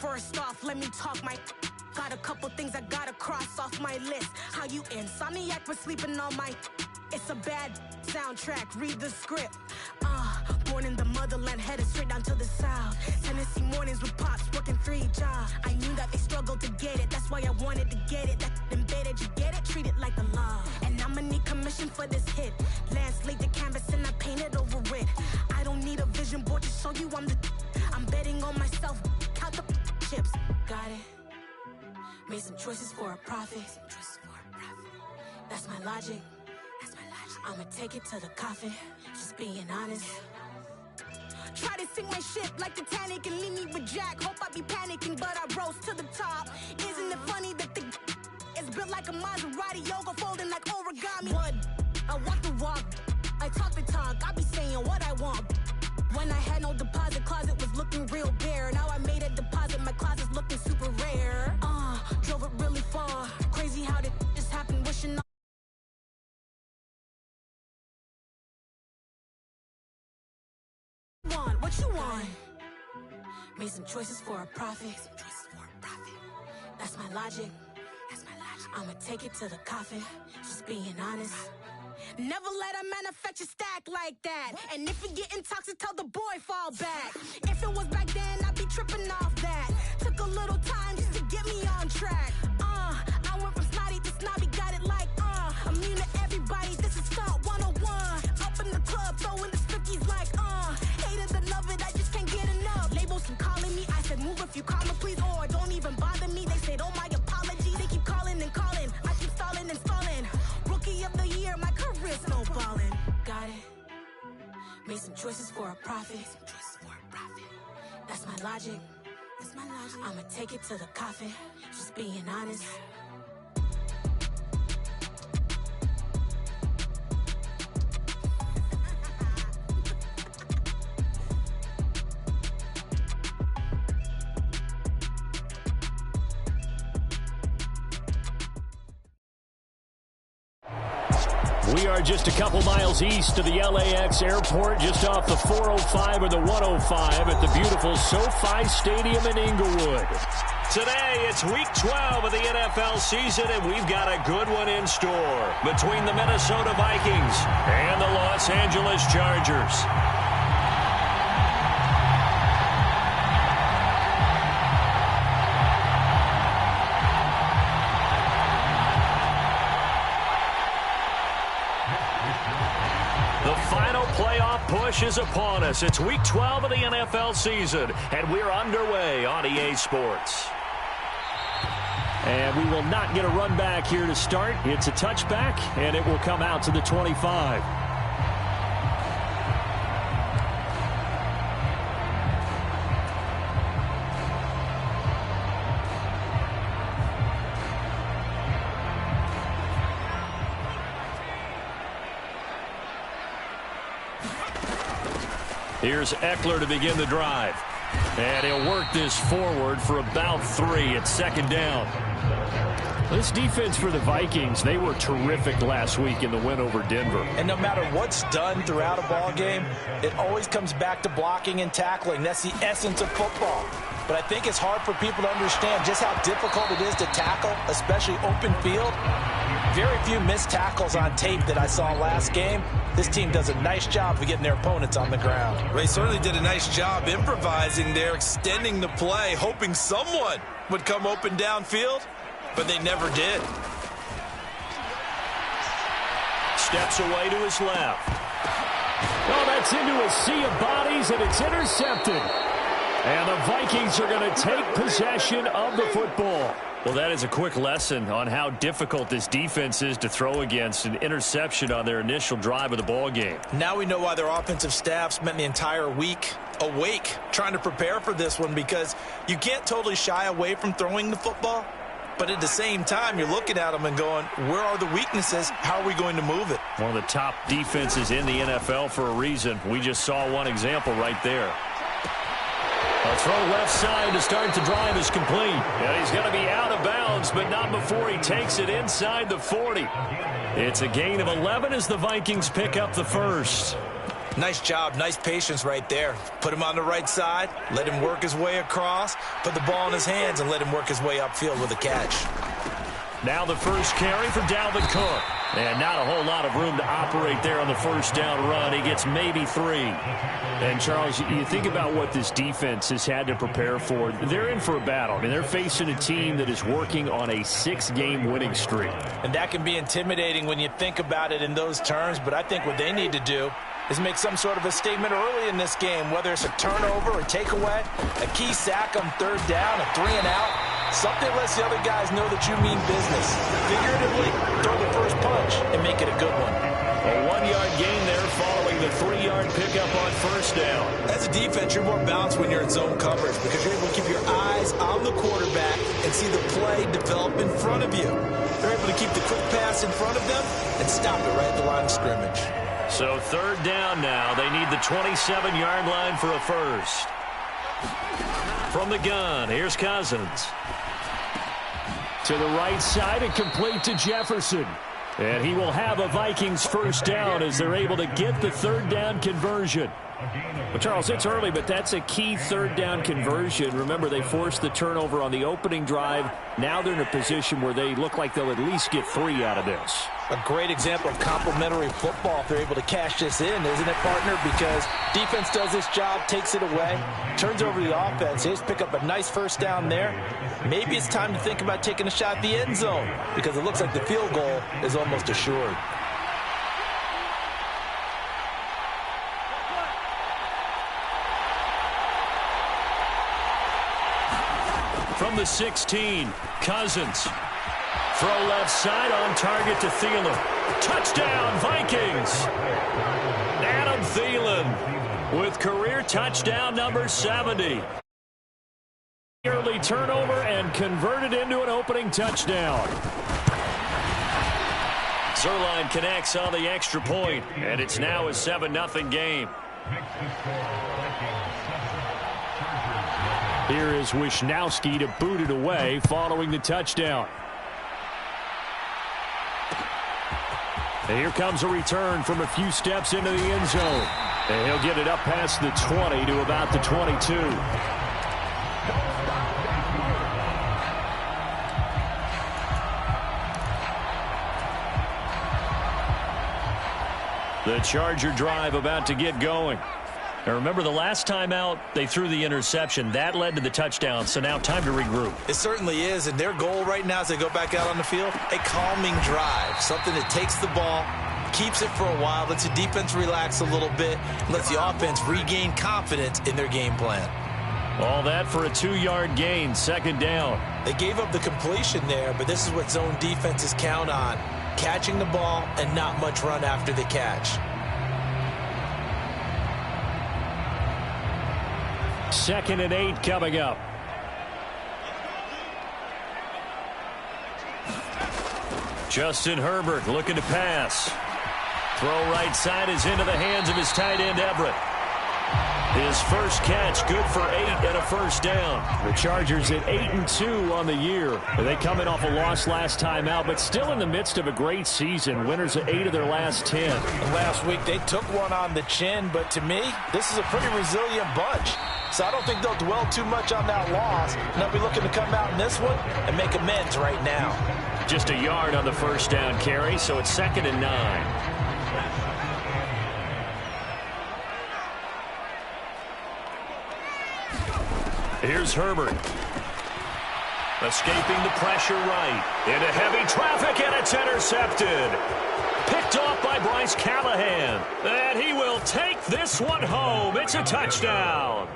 First off, let me talk my... Got a couple things I gotta cross off my list. How you insomniac for sleeping on my... It's a bad soundtrack, read the script. Born in the motherland, headed straight down to the south. Tennessee mornings with pops, working 3 jobs. I knew that they struggled to get it, that's why I wanted to get it. That embedded, you get it, treat it like a law. And I'ma need commission for this hit. Lance laid the canvas and I painted over it. I don't need a vision board to show you I'm the... I'm betting on myself, count the chips. Got it. Made some choices for a profit. That's my logic. I'ma take it to the coffin, just being honest. Try to sink my ship like Titanic and leave me with Jack. Hope I be panicking, but I rose to the top. Isn't it funny that the is built like a Maserati, yoga folding like origami? What? I walk the walk, I talk the talk, I be saying what I want. When I had no deposit, closet was looking real bare. Now I made a deposit, my closet's looking super rare. Drove it really far, crazy how did this happen, wishing what you want? Made some choices for a profit. That's my logic. I'ma take it to the coffin, just being honest. Never let a manufacture stack like that. And if you're getting toxic, tell the boy fall back. If it was back then, I'd be tripping off that. Took a little time just to get me on track. I went from snotty to snobby, got it like immune to everybody, this is stunt 101. Up in the club, throwing the 50s like hate it and love it, I just can't get enough. Labels keep calling me, I said move if you call me please, or don't even bother me. They said oh my apology, they keep calling and calling, I keep stalling and stalling. Rookie of the year, my career snowballing. Got it. Made some choices for a profit. That's my logic. I'ma take it to the coffin, just being honest. We are just a couple miles east of the LAX airport, just off the 405 or the 105 at the beautiful SoFi Stadium in Inglewood. Today, it's Week 12 of the NFL season, and we've got a good one in store between the Minnesota Vikings and the Los Angeles Chargers. Push is upon us. It's Week 12 of the NFL season, and we're underway on EA Sports. And we will not get a run back here to start. It's a touchback, and it will come out to the 25. Here's Eckler to begin the drive. And he'll work this forward for about 3 at second down. This defense for the Vikings, they were terrific last week in the win over Denver. And no matter what's done throughout a ball game, it always comes back to blocking and tackling. That's the essence of football. But I think it's hard for people to understand just how difficult it is to tackle, especially open field. Very few missed tackles on tape that I saw last game. This team does a nice job of getting their opponents on the ground. They certainly did a nice job improvising there, extending the play, hoping someone would come open downfield, but they never did. Steps away to his left. Oh, that's into a sea of bodies, and it's intercepted. And the Vikings are going to take possession of the football. Well, that is a quick lesson on how difficult this defense is to throw against. An interception on their initial drive of the ball game. Now we know why their offensive staff spent the entire week awake trying to prepare for this one, because you can't totally shy away from throwing the football. But at the same time, you're looking at them and going, where are the weaknesses? How are we going to move it? One of the top defenses in the NFL for a reason. We just saw one example right there. A throw left side to start the drive is complete. And he's going to be out of bounds, but not before he takes it inside the 40. It's a gain of 11 as the Vikings pick up the first. Nice job, nice patience right there. Put him on the right side, let him work his way across, put the ball in his hands, and let him work his way upfield with a catch. Now the first carry for Dalvin Cook. And not a whole lot of room to operate there on the first down run. He gets maybe 3. And, Charles, you think about what this defense has had to prepare for. They're in for a battle. I mean, they're facing a team that is working on a 6-game winning streak. And that can be intimidating when you think about it in those terms, but I think what they need to do is make some sort of a statement early in this game, whether it's a turnover, a takeaway, a key sack on third down, a 3-and-out. Something lets the other guys know that you mean business. Figuratively, throw the first punch and make it a good one. A 1-yard gain there following the 3-yard pickup on first down. As a defense, you're more balanced when you're in zone coverage because you're able to keep your eyes on the quarterback and see the play develop in front of you. They're able to keep the quick pass in front of them and stop it right at the line of scrimmage. So third down now. They need the 27-yard line for a first. From the gun, here's Cousins. To the right side and complete to Jefferson. And he will have a Vikings first down as they're able to get the third down conversion. Well, Charles, it's early, but that's a key third down conversion. Remember, they forced the turnover on the opening drive. Now they're in a position where they look like they'll at least get 3 out of this. A great example of complementary football if they're able to cash this in, isn't it, partner? Because defense does this job, takes it away, turns over the offense. They just pick up a nice first down there. Maybe it's time to think about taking a shot at the end zone because it looks like the field goal is almost assured. From the 16, Cousins. Throw left side on target to Thielen. Touchdown, Vikings! Adam Thielen with career touchdown number 70. Early turnover and converted into an opening touchdown. Zerline connects on the extra point, and it's now a 7-0 game. Here is Wisnowski to boot it away following the touchdown. And here comes a return from a few steps into the end zone. And he'll get it up past the 20 to about the 22. The Charger drive about to get going. Now remember, the last time out, they threw the interception. That led to the touchdown, so now time to regroup. It certainly is, and their goal right now as they go back out on the field, a calming drive, something that takes the ball, keeps it for a while, lets the defense relax a little bit, lets the offense regain confidence in their game plan. All that for a 2-yard gain, second down. They gave up the completion there, but this is what zone defenses count on, catching the ball and not much run after the catch. 2nd and 8 coming up. Justin Herbert looking to pass. Throw right side is into the hands of his tight end Everett. His first catch good for 8 and a first down. The Chargers at 8-2 on the year. They come in off a loss last time out, but still in the midst of a great season. Winners of 8 of their last 10. And last week they took one on the chin, but to me, this is a pretty resilient bunch. So I don't think they'll dwell too much on that loss. And they'll be looking to come out in this one and make amends right now. Just a yard on the first down carry, so it's 2nd and 9. Here's Herbert. Escaping the pressure right. Into heavy traffic, and it's intercepted. Picked off by Bryce Callahan. And he will take this one home. It's a touchdown.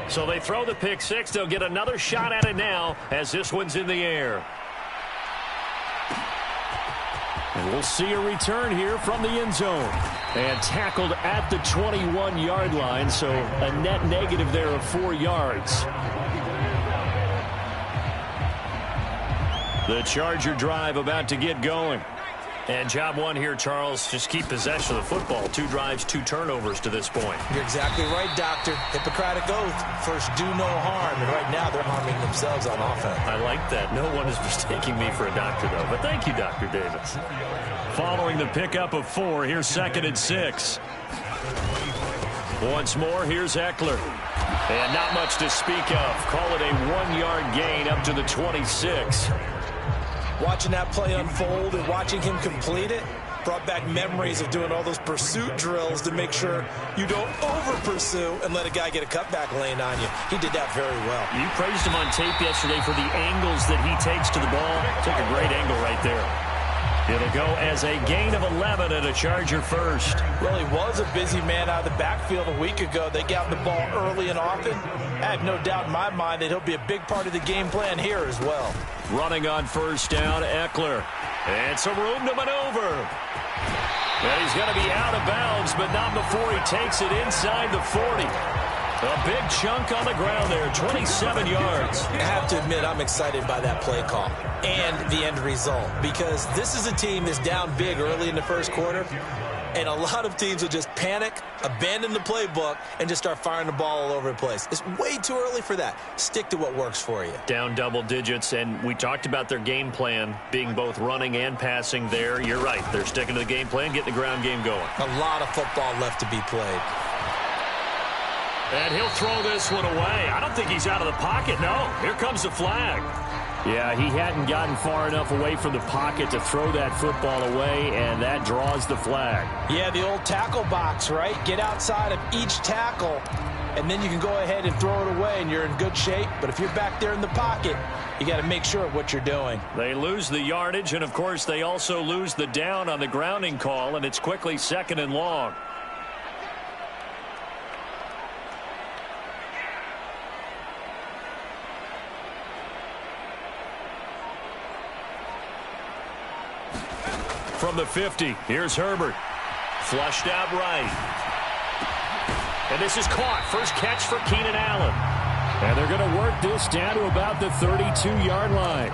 So they throw the pick six. They'll get another shot at it now as this one's in the air. And we'll see a return here from the end zone. And tackled at the 21-yard line, so a net negative there of 4 yards. The Charger drive about to get going. And job one here, Charles, just keep possession of the football. 2 drives, 2 turnovers to this point. You're exactly right, Doctor. Hippocratic oath. First, do no harm. And right now, they're harming themselves on offense. I like that. No one is mistaking me for a doctor, though. But thank you, Dr. Davis. Following the pickup of 4, here's 2nd and 6. Once more, here's Eckler. And not much to speak of. Call it a 1-yard gain up to the 26. Watching that play unfold and watching him complete it brought back memories of doing all those pursuit drills to make sure you don't over-pursue and let a guy get a cutback lane on you. He did that very well. You praised him on tape yesterday for the angles that he takes to the ball. Took a great angle right there. It'll go as a gain of 11 and a Charger first. Well, he was a busy man out of the backfield a week ago. They got the ball early and often. I have no doubt in my mind that he'll be a big part of the game plan here as well. Running on first down, Eckler. And some room to maneuver. And he's going to be out of bounds, but not before he takes it inside the 40. A big chunk on the ground there, 27 yards. I have to admit, I'm excited by that play call and the end result, because this is a team that's down big early in the first quarter, and a lot of teams will just panic, abandon the playbook, and just start firing the ball all over the place. It's way too early for that. Stick to what works for you. Down double digits, and we talked about their game plan being both running and passing there. You're right. They're sticking to the game plan, getting the ground game going. A lot of football left to be played. And he'll throw this one away. I don't think he's out of the pocket. No, here comes the flag. Yeah, he hadn't gotten far enough away from the pocket to throw that football away, and that draws the flag. Yeah, the old tackle box, right? Get outside of each tackle, and then you can go ahead and throw it away, and you're in good shape. But if you're back there in the pocket, you got to make sure of what you're doing. They lose the yardage, and, of course, they also lose the down on the grounding call, and it's quickly 2nd and long. From the 50, here's Herbert. Flushed out right. And this is caught. First catch for Keenan Allen. And they're going to work this down to about the 32-yard line.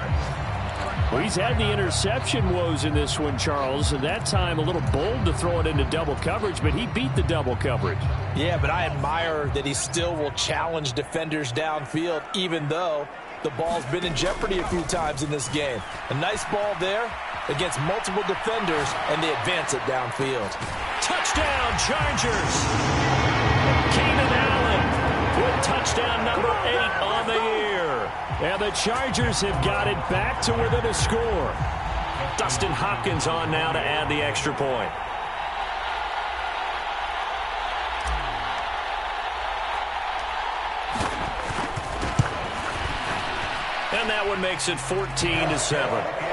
Well, he's had the interception woes in this one, Charles, and that time a little bold to throw it into double coverage, but he beat the double coverage. Yeah, but I admire that he still will challenge defenders downfield, even though the ball's been in jeopardy a few times in this game. A nice ball there against multiple defenders, and they advance it downfield. Touchdown, Chargers! Keenan Allen with touchdown number 8 on the year. And the Chargers have got it back to within a score. Dustin Hopkins on now to add the extra point. And that one makes it 14-7.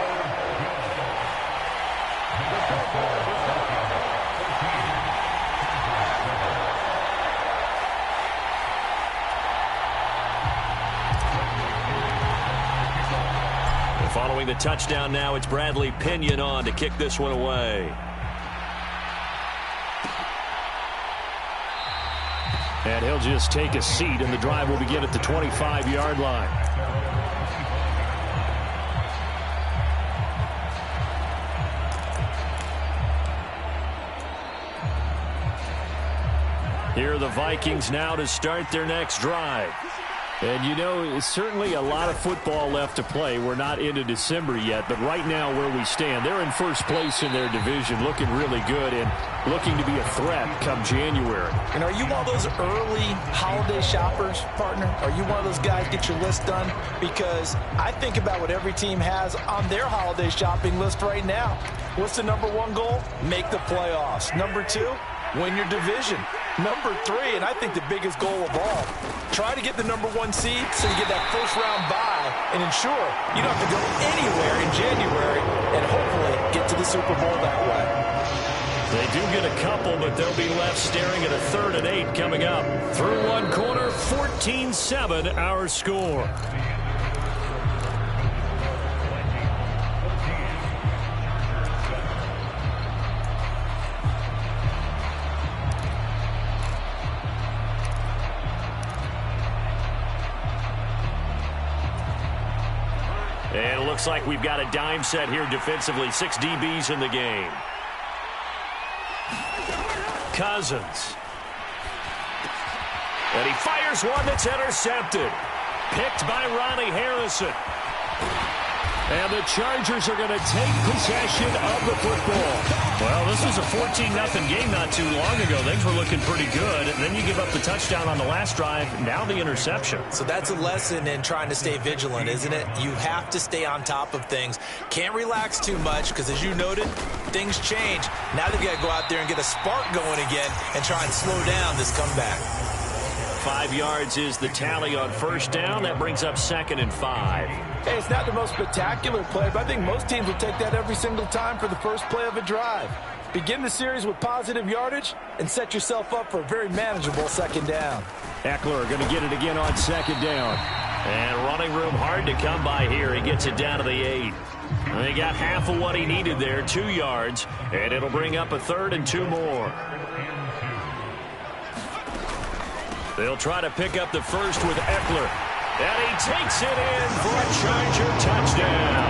Following the touchdown now, it's Bradley Pinion on to kick this one away. And he'll just take a seat, and the drive will begin at the 25-yard line. Here are the Vikings now to start their next drive. And, you know, certainly a lot of football left to play. We're not into December yet, but right now where we stand, they're in first place in their division, looking really good and looking to be a threat come January. And are you one of those early holiday shoppers, partner? Are you one of those guys get your list done? Because I think about what every team has on their holiday shopping list right now. What's the number 1 goal? Make the playoffs. Number 2, win your division. Number 3, and I think the biggest goal of all, try to get the number 1 seed so you get that first-round bye and ensure you don't have to go anywhere in January and hopefully get to the Super Bowl that way. They do get a couple, but they'll be left staring at a 3rd and 8 coming up. Through one quarter, 14-7 our score. And it looks like we've got a dime set here defensively. 6 DBs in the game. Cousins. And he fires one that's intercepted. Picked by Ronnie Harrison. And the Chargers are going to take possession of the football. Well, this was a 14-0 game not too long ago. Things were looking pretty good. And then you give up the touchdown on the last drive. Now the interception. So that's a lesson in trying to stay vigilant, isn't it? You have to stay on top of things. Can't relax too much because, as you noted, things change. Now they've got to go out there and get a spark going again and try and slow down this comeback. 5 yards is the tally on first down. That brings up 2nd and 5. Hey, it's not the most spectacular play, but I think most teams will take that every single time for the first play of a drive. Begin the series with positive yardage and set yourself up for a very manageable 2nd down. Eckler going to get it again on 2nd down. And running room hard to come by here. He gets it down to the 8. And he got half of what he needed there, 2 yards. And it'll bring up a 3rd and 2 more. They'll try to pick up the first with Eckler. And he takes it in for a Charger touchdown.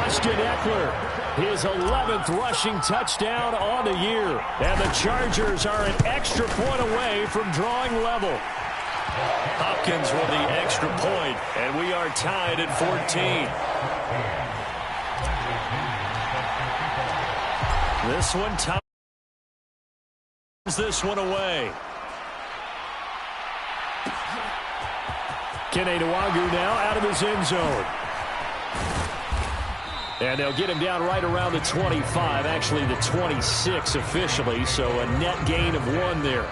Austin Eckler, his 11th rushing touchdown on the year. And the Chargers are an extra point away from drawing level. Hopkins with the extra point, and we are tied at 14. This one ties this one away. Kene Nwagu now out of his end zone. And they'll get him down right around the 25, actually the 26 officially, so a net gain of 1 there.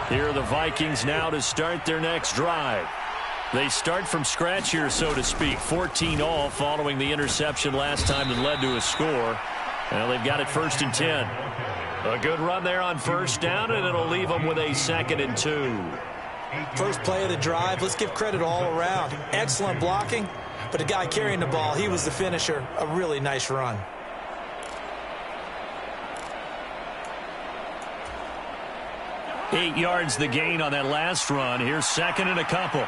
Here are the Vikings now to start their next drive. They start from scratch here, so to speak. 14 all following the interception last time that led to a score. Well, they've got it 1st and 10. A good run there on first down, and it'll leave them with a 2nd and 2. First play of the drive, let's give credit all around. Excellent blocking, but the guy carrying the ball, he was the finisher. A really nice run. Eight yards the gain on that last run. Here's 2nd and a couple.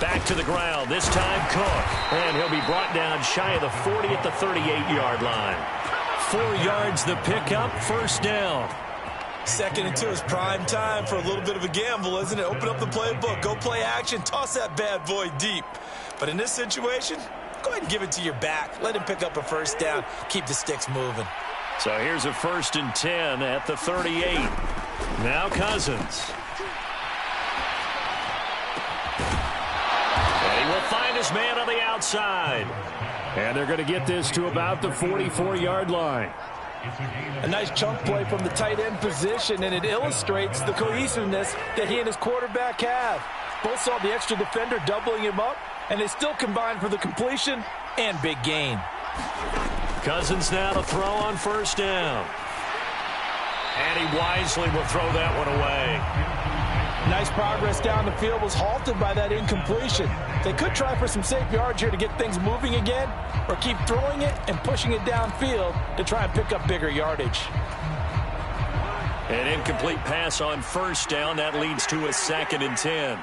Back to the ground, this time Cook. And he'll be brought down shy of the 40 at the 38-yard line. 4 yards the pickup, 1st down. 2nd and 2 is prime time for a little bit of a gamble, isn't it? Open up the playbook, go play action, toss that bad boy deep. But in this situation, go ahead and give it to your back. Let him pick up a 1st down, keep the sticks moving. So here's a 1st and 10 at the 38. Now Cousins. Will find his man on the outside. And they're going to get this to about the 44-yard line. A nice chunk play from the tight end position, and it illustrates the cohesiveness that he and his quarterback have. Both saw the extra defender doubling him up, and they still combined for the completion and big gain. Cousins now to throw on 1st down. And he wisely will throw that one away. Nice progress down the field was halted by that incompletion. They could try for some safe yards here to get things moving again, or keep throwing it and pushing it downfield to try and pick up bigger yardage. An incomplete pass on 1st down. That leads to a 2nd and 10.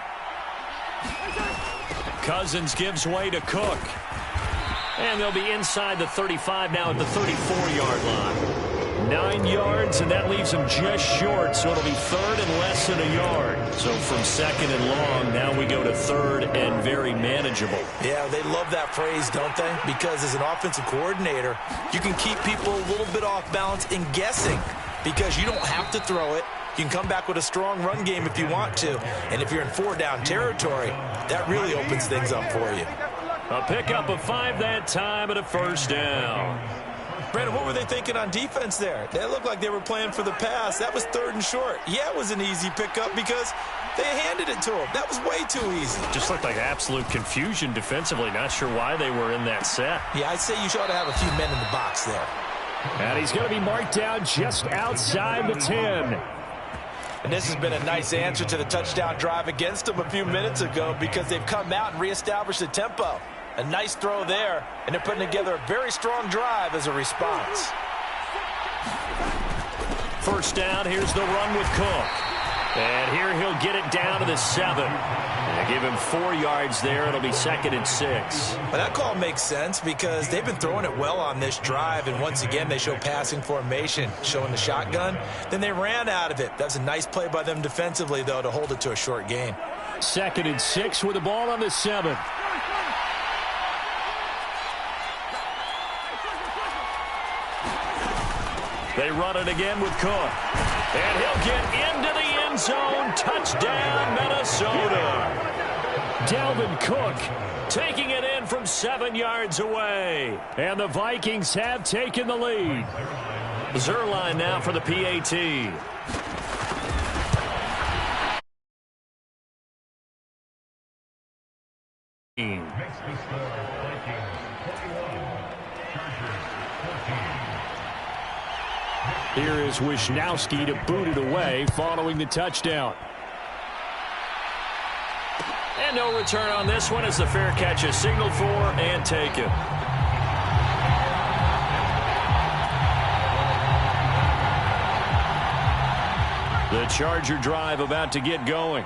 Cousins gives way to Cook. And they'll be inside the 35 now at the 34-yard line. 9 yards, and that leaves them just short, so it'll be 3rd and less than a yard. So from 2nd and long, now we go to 3rd and very manageable. Yeah, they love that phrase, don't they? Because as an offensive coordinator, you can keep people a little bit off balance in guessing because you don't have to throw it. You can come back with a strong run game if you want to. And if you're in 4-down territory, that really opens things up for you. A pickup of 5 that time and a 1st down. Brandon, what were they thinking on defense there? They looked like they were playing for the pass. That was 3rd and short. Yeah, it was an easy pickup because they handed it to him. That was way too easy. Just looked like absolute confusion defensively. Not sure why they were in that set. Yeah, I'd say you should have a few men in the box there. And he's going to be marked down just outside the 10. And this has been a nice answer to the touchdown drive against them a few minutes ago because they've come out and reestablished the tempo. A nice throw there, and they're putting together a very strong drive as a response. First down, here's the run with Cook. And here he'll get it down to the 7. And give him 4 yards there. It'll be 2nd and 6. Well, that call makes sense because they've been throwing it well on this drive, and once again they show passing formation, showing the shotgun. Then they ran out of it. That was a nice play by them defensively, though, to hold it to a short gain. 2nd and 6 with the ball on the 7. They run it again with Cook. And he'll get into the end zone. Touchdown, Minnesota. Dalvin Cook taking it in from 7 yards away. And the Vikings have taken the lead. Zerline now for the PAT. Here is Wisnowski to boot it away following the touchdown. And no return on this one as the fair catch is signaled for and taken. The Charger drive about to get going.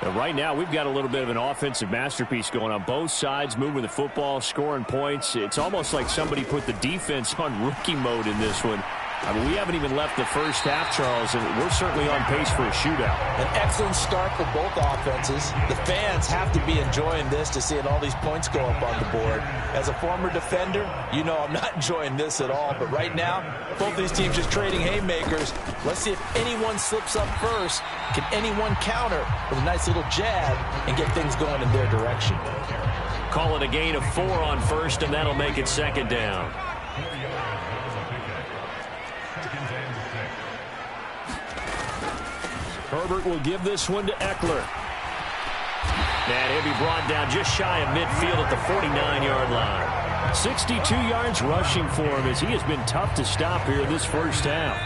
And right now, we've got a little bit of an offensive masterpiece going on. Both sides moving the football, scoring points. It's almost like somebody put the defense on rookie mode in this one. I mean, we haven't even left the first half, Charles, and we're certainly on pace for a shootout. An excellent start for both offenses. The fans have to be enjoying this to seeing all these points go up on the board. As a former defender, you know I'm not enjoying this at all. But right now, both these teams just trading haymakers. Let's see if anyone slips up first. Can anyone counter with a nice little jab and get things going in their direction? Call it a gain of 4 on first, and that'll make it 2nd down. Herbert will give this one to Eckler. And he'll be brought down just shy of midfield at the 49-yard line. 62 yards rushing for him as he has been tough to stop here this first half.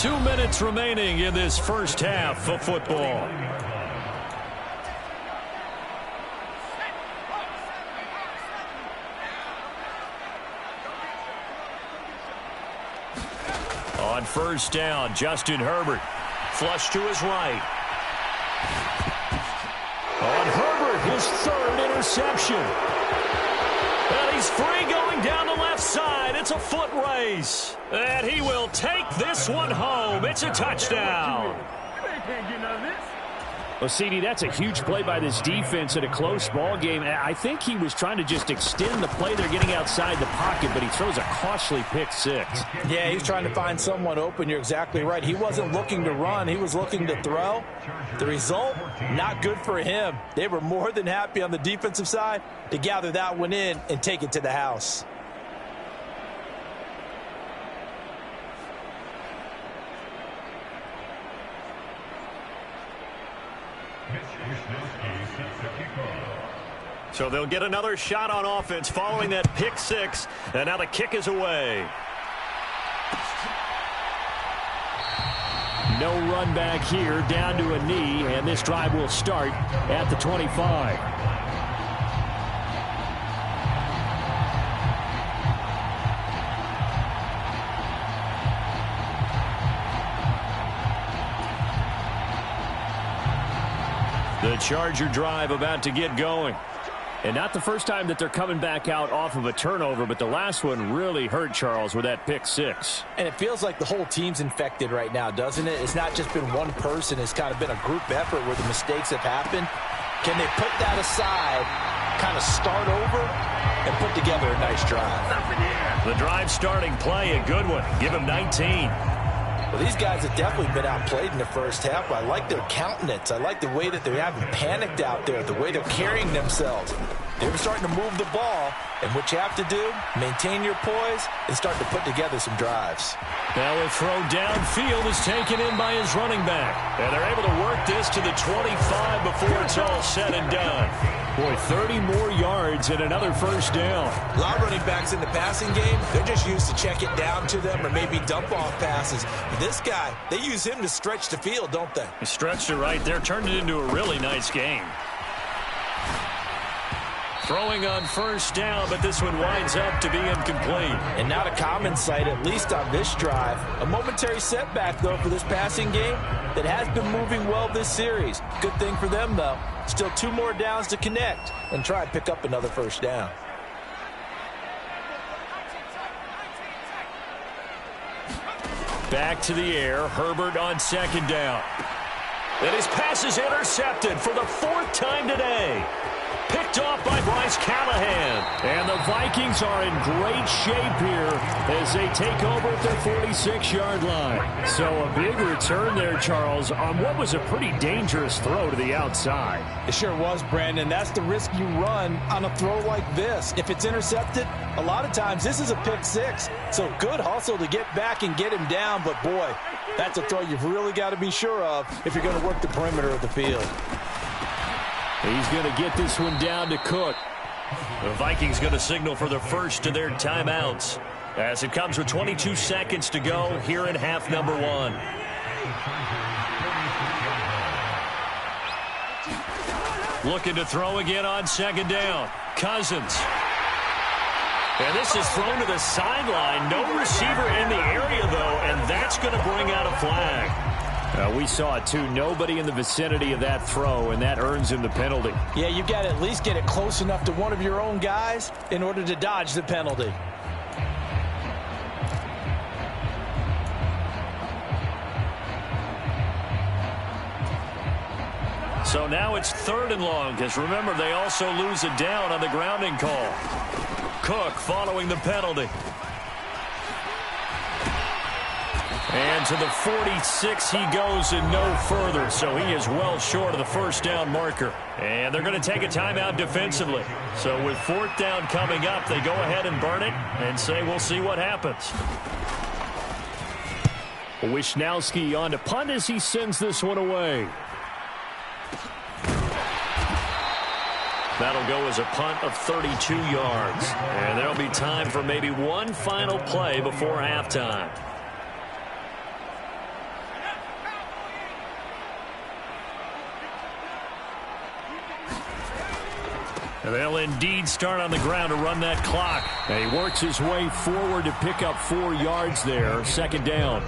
2 minutes remaining in this first half of football. On first down, Justin Herbert. Flush to his right. On Herbert, his 3rd interception. And he's free going down the left side. It's a foot race. And he will take this one home. It's a touchdown. Well, CD, that's a huge play by this defense in a close ball game. I think he was trying to just extend the play. They're getting outside the pocket, but he throws a costly pick 6. Yeah, he's trying to find someone open. You're exactly right. He wasn't looking to run. He was looking to throw. The result, not good for him. They were more than happy on the defensive side to gather that one in and take it to the house. So they'll get another shot on offense following that pick 6. And now the kick is away. No run back here, down to a knee, and this drive will start at the 25. The Charger drive about to get going. And not the first time that they're coming back out off of a turnover, but the last one really hurt, Charles, with that pick 6. And it feels like the whole team's infected right now, doesn't it? It's not just been one person. It's kind of been a group effort where the mistakes have happened. Can they put that aside, kind of start over, and put together a nice drive? The drive starting play, a good one. Give him 19. Well, these guys have definitely been outplayed in the first half, but I like their countenance. I like the way that they haven't panicked out there, the way they're carrying themselves. They're starting to move the ball, and what you have to do, maintain your poise and start to put together some drives. Now a throw downfield is taken in by his running back. And they're able to work this to the 25 before it's all said and done. Boy, 30 more yards and another first down. A lot of running backs in the passing game, they're just used to check it down to them or maybe dump off passes. But this guy, they use him to stretch the field, don't they? He stretched it right there, turned it into a really nice game. Throwing on first down, but this one winds up to be incomplete. And not a common sight, at least on this drive. A momentary setback, though, for this passing game that has been moving well this series. Good thing for them, though. Still 2 more downs to connect and try and pick up another first down. Back to the air. Herbert on second down. And his pass is intercepted for the 4th time today. Picked off by Bryce Callahan. And the Vikings are in great shape here as they take over at their 46-yard line. So a big return there, Charles, on what was a pretty dangerous throw to the outside. It sure was, Brandon. That's the risk you run on a throw like this. If it's intercepted, a lot of times this is a pick 6. So good hustle to get back and get him down. But, boy, that's a throw you've really got to be sure of if you're going to work the perimeter of the field. He's going to get this one down to Cook. The Vikings going to signal for the first of their timeouts as it comes with 22 seconds to go here in half number 1. Looking to throw again on second down. Cousins. And this is thrown to the sideline. No receiver in the area, though, and that's going to bring out a flag. We saw it, too. Nobody in the vicinity of that throw, and that earns him the penalty. Yeah, you've got to at least get it close enough to one of your own guys in order to dodge the penalty. So now it's 3rd and long, because remember, they also lose a down on the grounding call. Cook following the penalty. And to the 46 he goes and no further, so he is well short of the first down marker. And they're going to take a timeout defensively. So with 4th down coming up, they go ahead and burn it and say we'll see what happens. Wisnowski on to punt as he sends this one away. That'll go as a punt of 32 yards. And there'll be time for maybe one final play before halftime. And they'll indeed start on the ground to run that clock. And he works his way forward to pick up 4 yards there. 2nd down.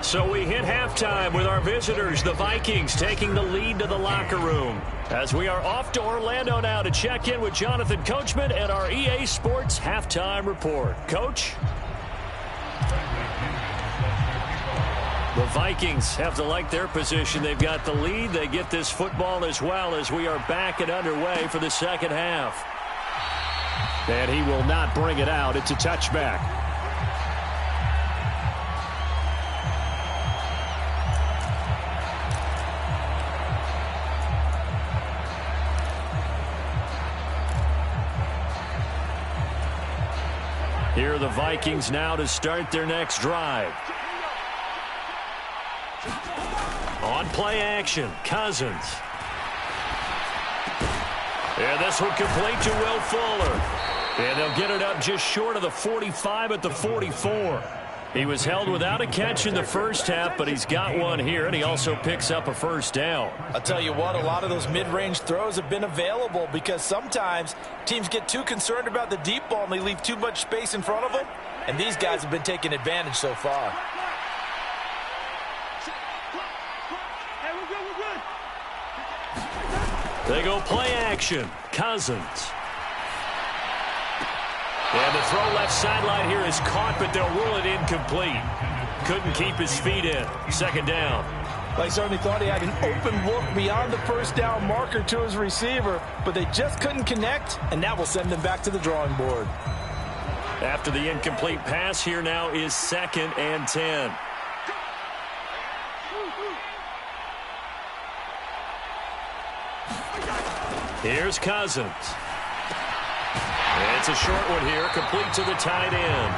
So we hit halftime with our visitors, the Vikings, taking the lead to the locker room. As we are off to Orlando now to check in with Jonathan Coachman and our EA Sports Halftime Report. Coach? The Vikings have to like their position. They've got the lead. They get this football as well as we are back and underway for the second half. And he will not bring it out. It's a touchback. Here are the Vikings now to start their next drive. On play action, Cousins. And this one complete to Will Fuller. And they'll get it up just short of the 45 at the 44. He was held without a catch in the first half, but he's got one here, and he also picks up a first down. I'll tell you what, a lot of those mid-range throws have been available because sometimes teams get too concerned about the deep ball and they leave too much space in front of them, and these guys have been taking advantage so far. They go play action. Cousins. And the throw left sideline here is caught, but they'll rule it incomplete. Couldn't keep his feet in. 2nd down. They certainly thought he had an open look beyond the first down marker to his receiver, but they just couldn't connect, and that will send them back to the drawing board. After the incomplete pass, here now is 2nd and 10. Here's Cousins. It's a short one here, complete to the tight end.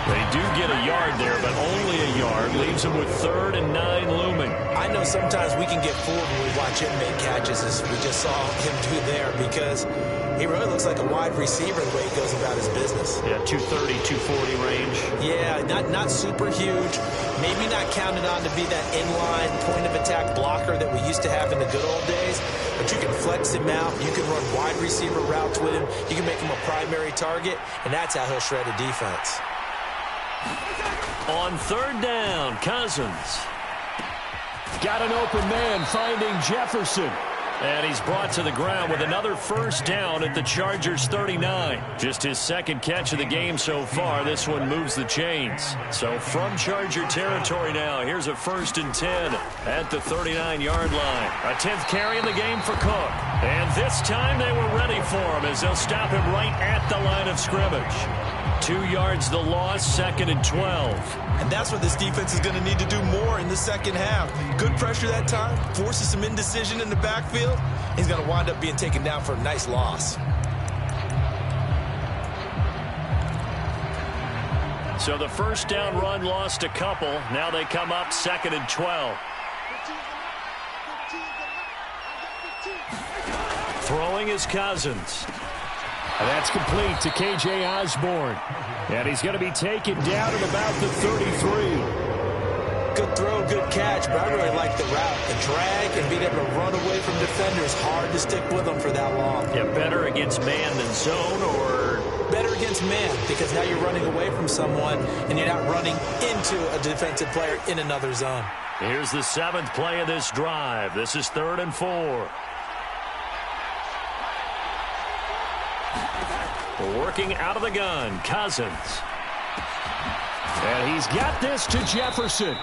They do get a yard there, but only a yard. Leaves them with 3rd and 9 looming. I know sometimes we can get fooled when we watch him make catches, as we just saw him do there, because he really looks like a wide receiver the way he goes about his business. Yeah, 230, 240 range. Yeah, not super huge. Maybe not counted on to be that inline point-of-attack blocker that we used to have in the good old days. But you can flex him out. You can run wide receiver routes with him. You can make him a primary target, and that's how he'll shred a defense. On 3rd down, Cousins. Got an open man finding Jefferson. And he's brought to the ground with another 1st down at the Chargers' 39. Just his 2nd catch of the game so far. This one moves the chains. So from Charger territory now, here's a 1st and 10 at the 39-yard line. A 10th carry in the game for Cook. And this time they were ready for him as they'll stop him right at the line of scrimmage. 2 yards the loss, 2nd and 12. And that's what this defense is going to need to do more in the second half. Good pressure that time, forces some indecision in the backfield. He's going to wind up being taken down for a nice loss. So the 1st down run lost a couple. Now they come up 2nd and 12. Throwing is Cousins. And that's complete to K.J. Osborne. And he's going to be taken down at about the 33. Good throw, good catch, but I really like the route. The drag and being able to run away from defenders, hard to stick with them for that long. Yeah, better against man than zone, or? Better against man, because now you're running away from someone and you're not running into a defensive player in another zone. Here's the 7th play of this drive. This is 3rd and 4. Working out of the gun, Cousins. And he's got this to Jefferson.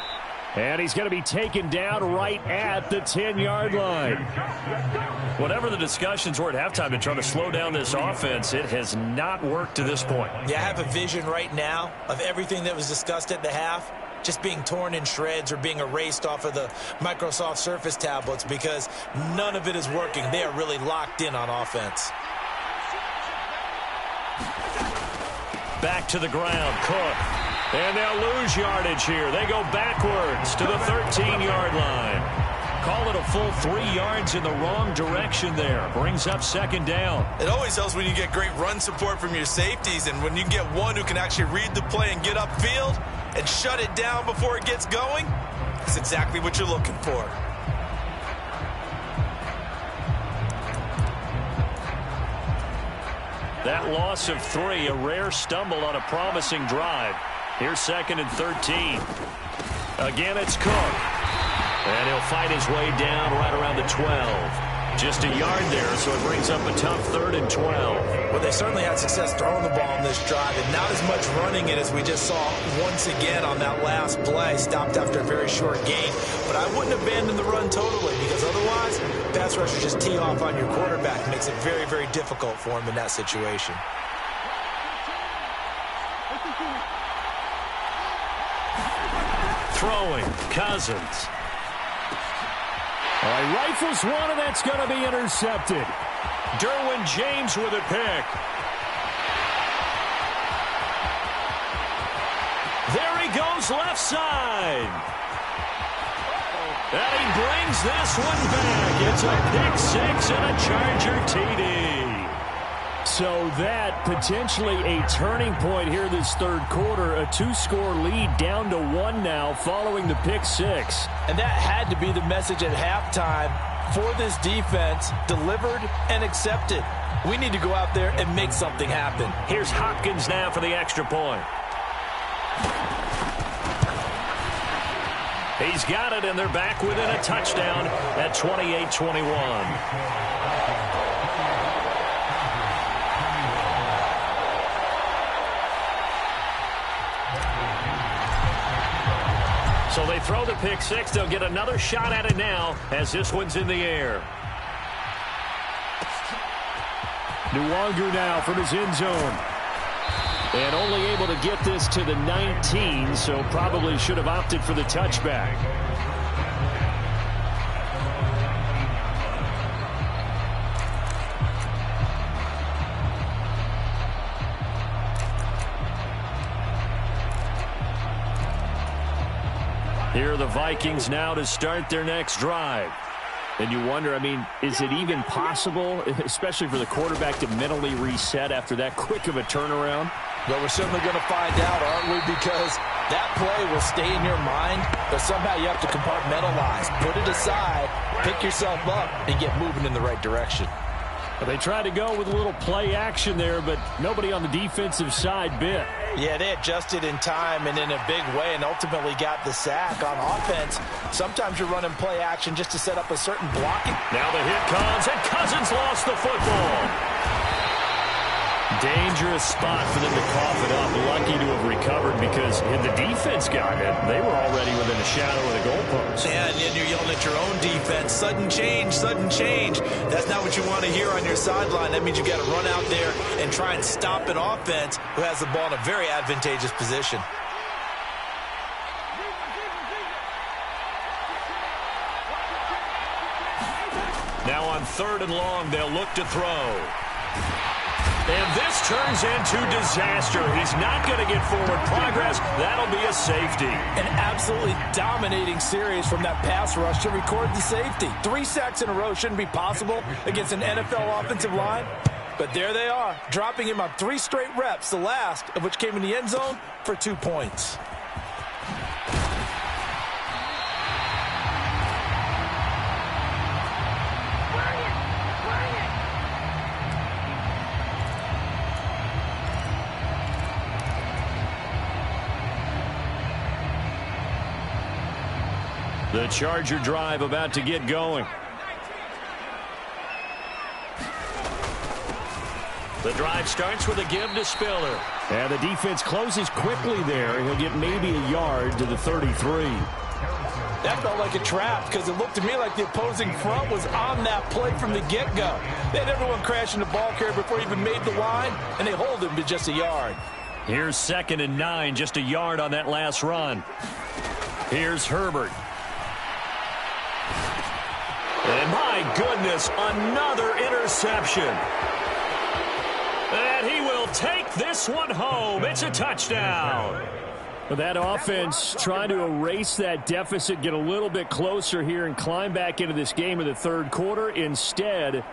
And he's going to be taken down right at the 10-yard line. Whatever the discussions were at halftime to try to slow down this offense, it has not worked to this point. Yeah, I have a vision right now of everything that was discussed at the half just being torn in shreds or being erased off of the Microsoft Surface tablets, because none of it is working. They are really locked in on offense. Back to the ground, Cook. And they'll lose yardage here. They go backwards to the 13-yard line. Call it a full 3 yards in the wrong direction there. Brings up 2nd down. It always helps when you get great run support from your safeties, and when you get one who can actually read the play and get upfield and shut it down before it gets going, that's exactly what you're looking for. That loss of 3, a rare stumble on a promising drive. Here's 2nd and 13. Again, it's Cook. And he'll fight his way down right around the 12. Just a yard there, so it brings up a tough 3rd and 12. Well, they certainly had success throwing the ball in this drive, and not as much running it as we just saw once again on that last play. Stopped after a very short gain. But I wouldn't abandon the run totally, because otherwise, pass rushers just tee off on your quarterback. Makes it very, very difficult for him in that situation. Throwing, Cousins. All right, rifles one, and that's going to be intercepted. Derwin James with a pick. There he goes, left side. And he brings this one back. It's a pick 6 and a Charger TD. So that potentially a turning point here this 3rd quarter. A 2-score lead down to 1 now following the pick 6. And that had to be the message at halftime for this defense, delivered and accepted. We need to go out there and make something happen. Here's Hopkins now for the extra point. He's got it, and they're back within a touchdown at 28-21. So they throw the pick 6. They'll get another shot at it now as this one's in the air. Nwangu now from his end zone. And only able to get this to the 19, so probably should have opted for the touchback. Here are the Vikings now to start their next drive. And you wonder, I mean, is it even possible, especially for the quarterback, to mentally reset after that quick of a turnaround? Well, we're certainly going to find out, aren't we? Because that play will stay in your mind, but somehow you have to compartmentalize. Put it aside, pick yourself up, and get moving in the right direction. Well, they tried to go with a little play action there, but nobody on the defensive side bit. Yeah, they adjusted in time and in a big way and ultimately got the sack. On offense, sometimes you're running play action just to set up a certain blocking. Now the hit comes, and Cousins lost the football. Dangerous spot for them to cough it up. Lucky to have recovered because if the defense got it, they were already within a shadow of the goalpost. Yeah, and you're yelling at your own defense. Sudden change, sudden change. That's not what you want to hear on your sideline. That means you got to run out there and try and stop an offense who has the ball in a very advantageous position. Now on 3rd and long, they'll look to throw. And this turns into disaster. He's not going to get forward progress. That'll be a safety. An absolutely dominating series from that pass rush to record the safety. 3 sacks in a row shouldn't be possible against an NFL offensive line. But there they are, dropping him on 3 straight reps, the last of which came in the end zone for 2 points. The Charger drive about to get going. The drive starts with a give to Spiller. And the defense closes quickly there. He'll get maybe a yard to the 33. That felt like a trap because it looked to me like the opposing front was on that play from the get-go. They had everyone crashing the ball carrier before he even made the line, and they hold him to just a yard. Here's 2nd and 9, just a yard on that last run. Here's Herbert. And my goodness, another interception. And he will take this one home. It's a touchdown. That offense trying to erase that deficit, get a little bit closer here and climb back into this game in the 3rd quarter. Instead,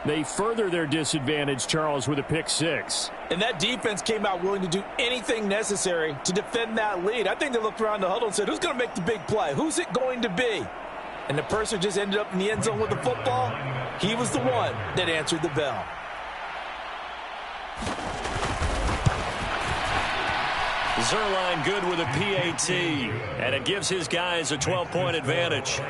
they further their disadvantage, Charles, with a pick 6. And that defense came out willing to do anything necessary to defend that lead. I think they looked around the huddle and said, who's going to make the big play? Who's it going to be? And the person just ended up in the end zone with the football. He was the one that answered the bell. Zerline good with a PAT, and it gives his guys a 12-point advantage.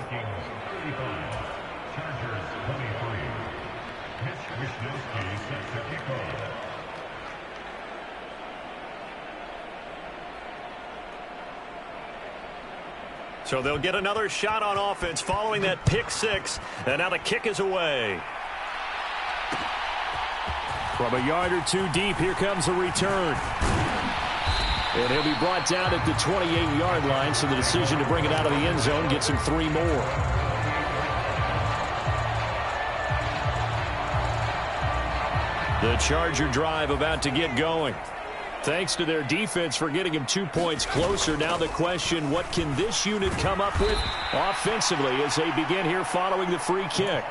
So they'll get another shot on offense following that pick 6, and now the kick is away. From a yard or 2 deep, here comes a return. And he'll be brought down at the 28-yard line, so the decision to bring it out of the end zone gets him 3 more. The Charger drive about to get going. Thanks to their defense for getting him 2 points closer. Now the question, what can this unit come up with offensively as they begin here following the free kick?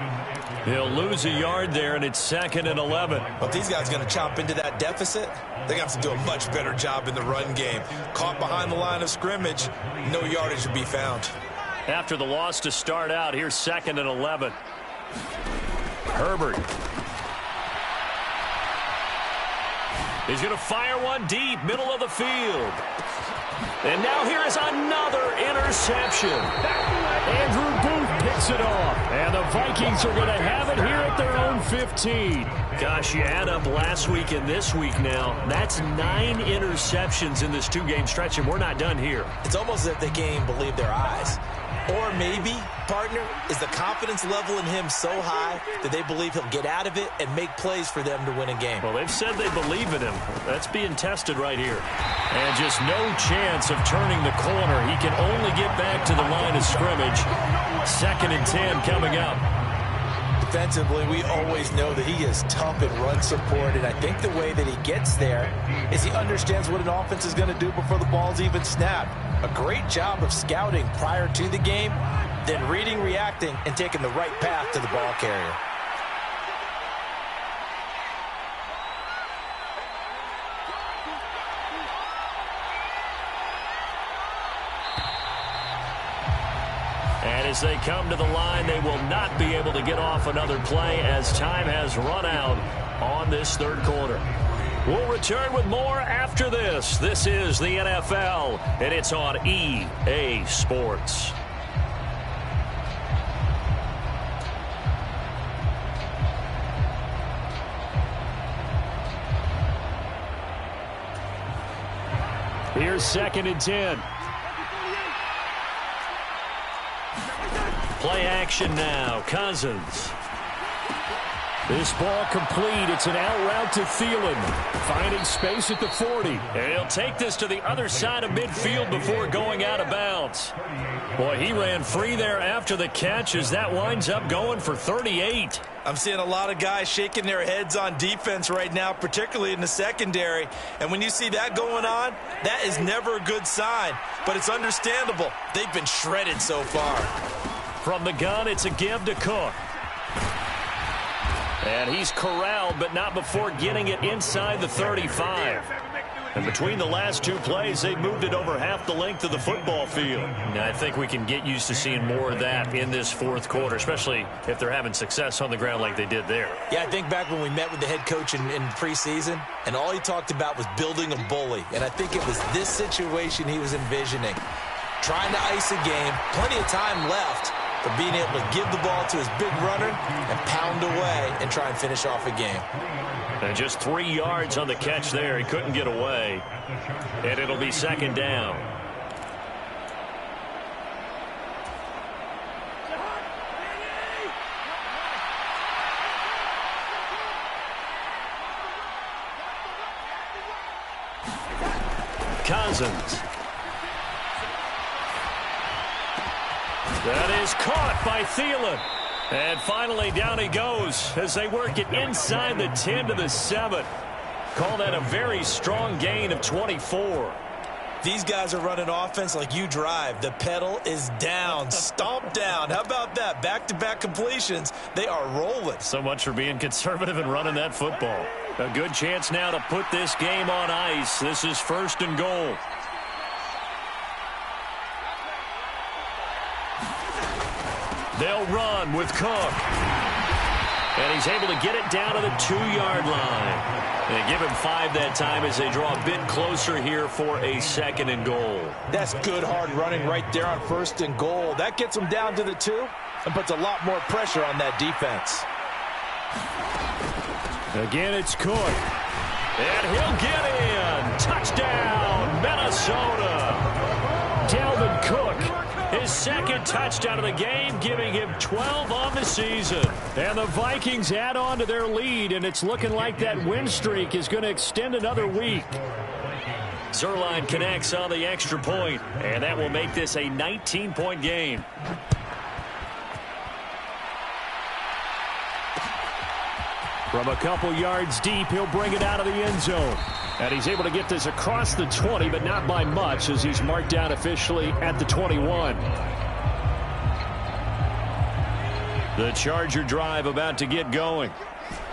He'll lose a yard there, and it's 2nd and 11. But these guys going to chop into that deficit? They have to do a much better job in the run game. Caught behind the line of scrimmage, no yardage to be found. After the loss to start out, here's 2nd and 11. Herbert. He's going to fire one deep, middle of the field. And now here is another interception. Andrew Booth picks it off. And the Vikings are going to have it here at their own 15. Gosh, you add up last week and this week now. That's 9 interceptions in this 2-game stretch, and we're not done here. It's almost as if they can't even believe their eyes. Or maybe, partner, is the confidence level in him so high that they believe he'll get out of it and make plays for them to win a game. Well, they've said they believe in him. That's being tested right here. And just no chance of turning the corner. He can only get back to the line of scrimmage. 2nd and 10 coming up. defensively, we always know that he is tough in run support, and I think the way that he gets there is he understands what an offense is going to do before the ball's even snapped. A great job of scouting prior to the game, then reading, reacting, and taking the right path to the ball carrier. And as they come to the line, they will not be able to get off another play as time has run out on this third quarter. We'll return with more after this. This is the NFL, and it's on EA Sports. Here's 2nd and 10. Play action now. Cousins. This ball complete. It's an out route to Thielen. Finding space at the 40. And he'll take this to the other side of midfield before going out of bounds. Boy, he ran free there after the catch as that winds up going for 38. I'm seeing a lot of guys shaking their heads on defense right now, particularly in the secondary. And when you see that going on, that is never a good sign. But it's understandable. They've been shredded so far. From the gun, it's a give to Cook. And he's corralled, but not before getting it inside the 35. And between the last two plays, they've moved it over half the length of the football field. And I think we can get used to seeing more of that in this fourth quarter, especially if they're having success on the ground like they did there. Yeah, I think back when we met with the head coach in preseason, and all he talked about was building a bully. And I think it was this situation he was envisioning. Trying to ice a game, plenty of time left, but being able to give the ball to his big runner and pound away and try and finish off a game. And just 3 yards on the catch there. He couldn't get away. And it'll be 2nd down. Cousins. That is caught by Thielen. And finally down he goes as they work it inside the 10 to the 7. Call that a very strong gain of 24. These guys are running offense like you drive. The pedal is down, stomp down. How about that? Back-to-back completions. They are rolling. So much for being conservative and running that football. A good chance now to put this game on ice. This is 1st and goal. They'll run with Cook. And he's able to get it down to the 2-yard line. They give him 5 that time as they draw a bit closer here for a 2nd and goal. That's good hard running right there on 1st and goal. That gets them down to the 2 and puts a lot more pressure on that defense. Again, it's Cook. And he'll get in. Touchdown, Minnesota. Dalvin Cook, his 2nd touchdown of the game, giving him 12 on the season. And the Vikings add on to their lead, and it's looking like that win streak is going to extend another week. Zerline connects on the extra point, and that will make this a 19-point game. From a couple yards deep, he'll bring it out of the end zone. And he's able to get this across the 20, but not by much, as he's marked down officially at the 21. The Charger drive about to get going.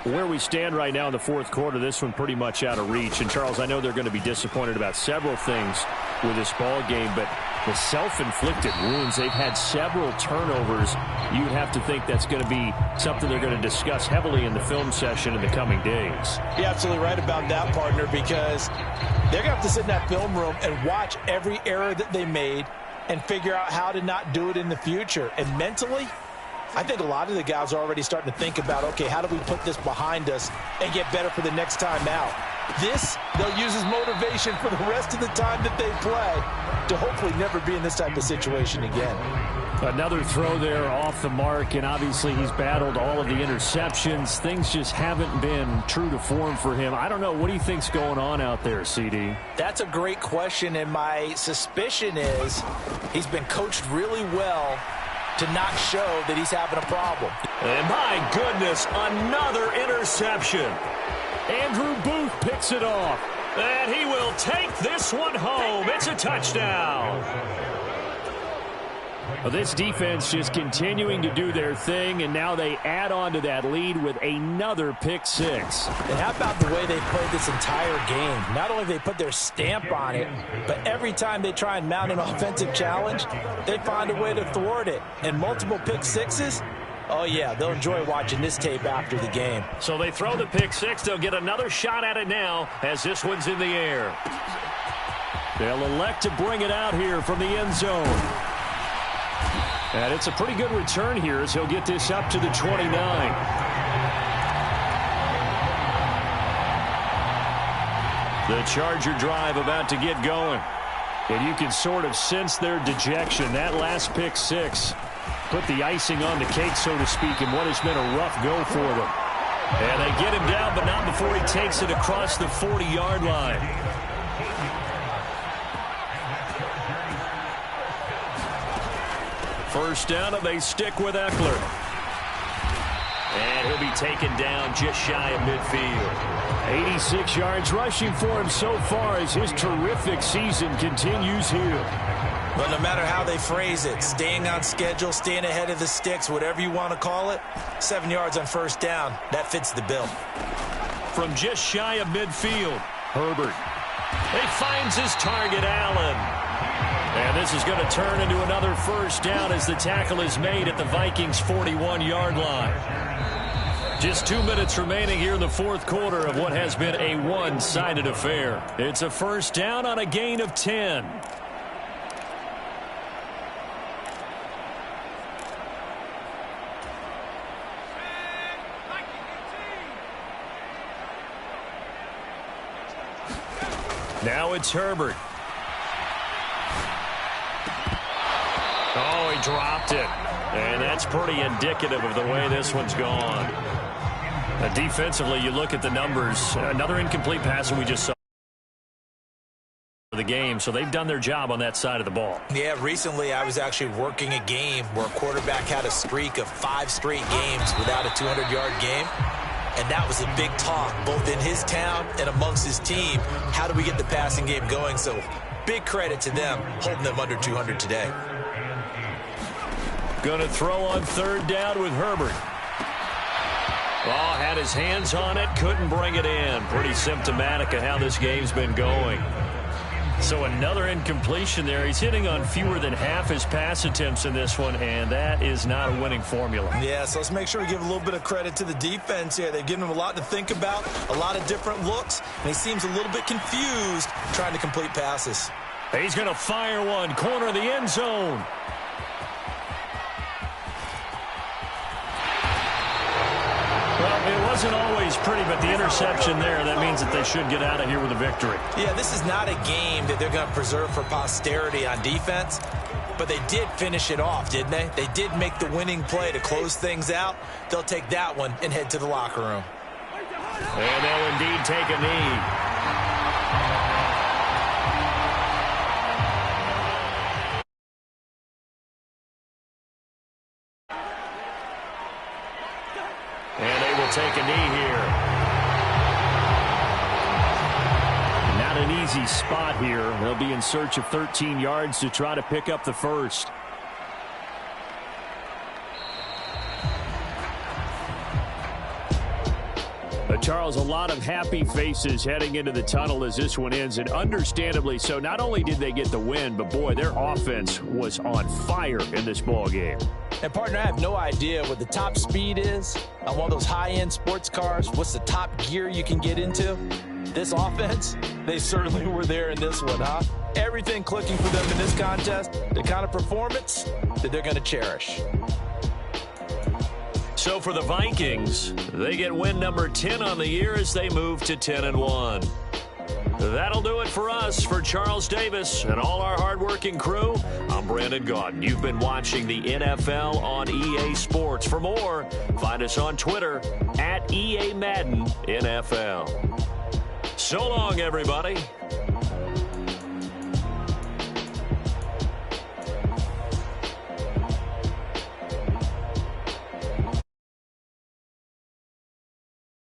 Where we stand right now in the fourth quarter, this one pretty much out of reach. And, Charles, I know they're going to be disappointed about several things with this ball game, but the self-inflicted wounds, they've had several turnovers. You'd have to think that's going to be something they're going to discuss heavily in the film session in the coming days. You're absolutely right about that, partner, because they're going to have to sit in that film room and watch every error that they made and figure out how to not do it in the future. And mentally, I think a lot of the guys are already starting to think about, okay, how do we put this behind us and get better for the next time out? This, they'll use as motivation for the rest of the time that they play to hopefully never be in this type of situation again. Another throw there off the mark, and obviously he's battled all of the interceptions. Things just haven't been true to form for him. I don't know. What do you think's going on out there, CD? That's a great question, and my suspicion is he's been coached really well to not show that he's having a problem. And my goodness, another interception. Andrew Booth picks it off. And he will take this one home. It's a touchdown. Well, this defense just continuing to do their thing, and now they add on to that lead with another pick six. And how about the way they played this entire game? Not only do they put their stamp on it, but every time they try and mount an offensive challenge, they find a way to thwart it. And multiple pick sixes, oh yeah, they'll enjoy watching this tape after the game. So they throw the pick six. They'll get another shot at it now as this one's in the air. They'll elect to bring it out here from the end zone. And it's a pretty good return here as he'll get this up to the 29. The Charger drive about to get going. And you can sort of sense their dejection. That last pick six put the icing on the cake, so to speak, in what has been a rough go for them. And they get him down, but not before he takes it across the 40-yard line. First down, and they stick with Eckler. And he'll be taken down just shy of midfield. 86 yards rushing for him so far as his terrific season continues here. But no matter how they phrase it, staying on schedule, staying ahead of the sticks, whatever you want to call it, 7 yards on first down, that fits the bill. From just shy of midfield, Herbert. He finds his target, Allen. And this is going to turn into another first down as the tackle is made at the Vikings' 41-yard line. Just 2 minutes remaining here in the fourth quarter of what has been a one-sided affair. It's a first down on a gain of 10. Now it's Herbert. Oh, he dropped it. And that's pretty indicative of the way this one's gone. Defensively, you look at the numbers. Another incomplete pass that we just saw for the game, so they've done their job on that side of the ball. Yeah, recently I was actually working a game where a quarterback had a streak of 5 straight games without a 200-yard game. And that was a big talk, both in his town and amongst his team. How do we get the passing game going? So big credit to them, holding them under 200 today. Going to throw on third down with Herbert. Oh, had his hands on it, couldn't bring it in. Pretty symptomatic of how this game's been going. So another incompletion there. He's hitting on fewer than half his pass attempts in this one, and that is not a winning formula. Yeah, so let's make sure we give a little bit of credit to the defense here. They've given him a lot to think about, a lot of different looks, and he seems a little bit confused trying to complete passes. He's going to fire one, corner of the end zone. Well, it wasn't always pretty, but the interception there, that means that they should get out of here with a victory. Yeah, this is not a game that they're going to preserve for posterity on defense, but they did finish it off, didn't they? They did make the winning play to close things out. They'll take that one and head to the locker room. And they'll indeed take a knee. Take a knee here. Not an easy spot here. They'll be in search of 13 yards to try to pick up the first. Charles, a lot of happy faces heading into the tunnel as this one ends, and understandably so. Not only did they get the win, but boy, their offense was on fire in this ball game. And, partner, I have no idea what the top speed is on one of those high-end sports cars. What's the top gear you can get into? This offense, they certainly were there in this one, huh? Everything clicking for them in this contest, the kind of performance that they're going to cherish. So for the Vikings, they get win number 10 on the year as they move to 10-1. That'll do it for us. For Charles Davis and all our hardworking crew, I'm Brandon Gaudin. You've been watching the NFL on EA Sports. For more, find us on Twitter @EA Madden NFL. So long, everybody.